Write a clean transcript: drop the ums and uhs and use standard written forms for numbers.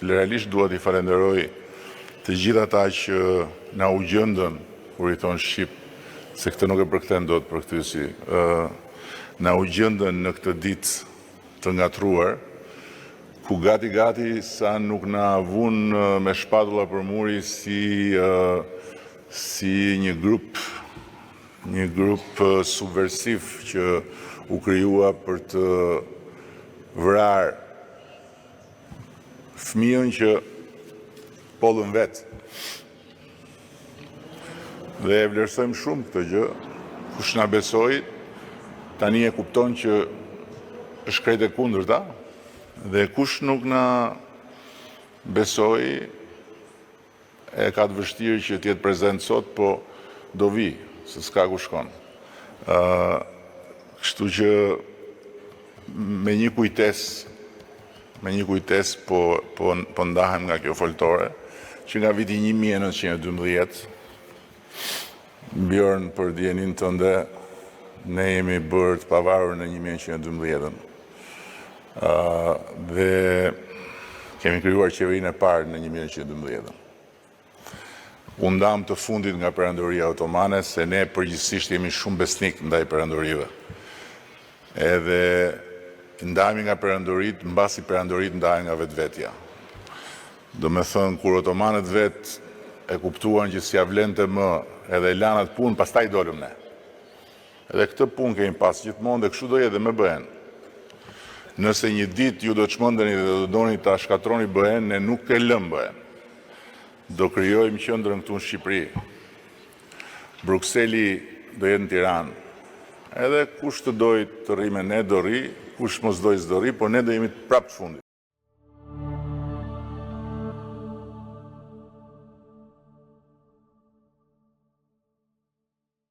realisht dua t'i falenderoj të gjithë ata që na u gjendën kur i thon Shqip, se këtë nuk e përkthen dot për këtysi. Na u gjendën në këtë ditë të ngatruar, ku gati sa nuk na vun me shpatulla për muri si një grup subversiv që u krijua për të vrarë fëmijën që pollën vetë. Dhe e vlerësojmë shumë këtë gjë. Kush na besoi, tani e kupton që është krejt e kundërta, dhe kush nuk na besoi e ka të vështirë që t'jetë prezent sot, po do vi, se s'ka ku shkon. Kështu që me një kujtes po ndahem nga kjo foltore, që nga viti 1912, Bjorn për djenin tënde, ne jemi bërë të pavarur në 1912. Dhe kemi krijuar qeverinë e parë në 1912. U ndam të fundit nga Perandoria Otomane, se ne përgjithsisht jemi shumë besnik ndaj perandorive. Edhe ndahemi nga perandorit, mbasi perandorit ndahen nga vetvetja. Do me thënë, kur otomanët vetë e kuptuan që si avlente më edhe lanat punë, pastaj dolëm ne. Edhe këtë punë kemi pas gjithmonë dhe kështu do jetë dhe me BE-n. Nëse një ditë ju do të çmendeni dhe do doni ta shkatroni BE-n, ne nuk e lëm BE-n. Do krijojmë qendrën këtu në Shqipëri. Brukseli do jetë në Tiranë. Edhe kush të doj të rri me ne do rri, kush mos doj s'do rri, por ne do jemi prapë të fundit.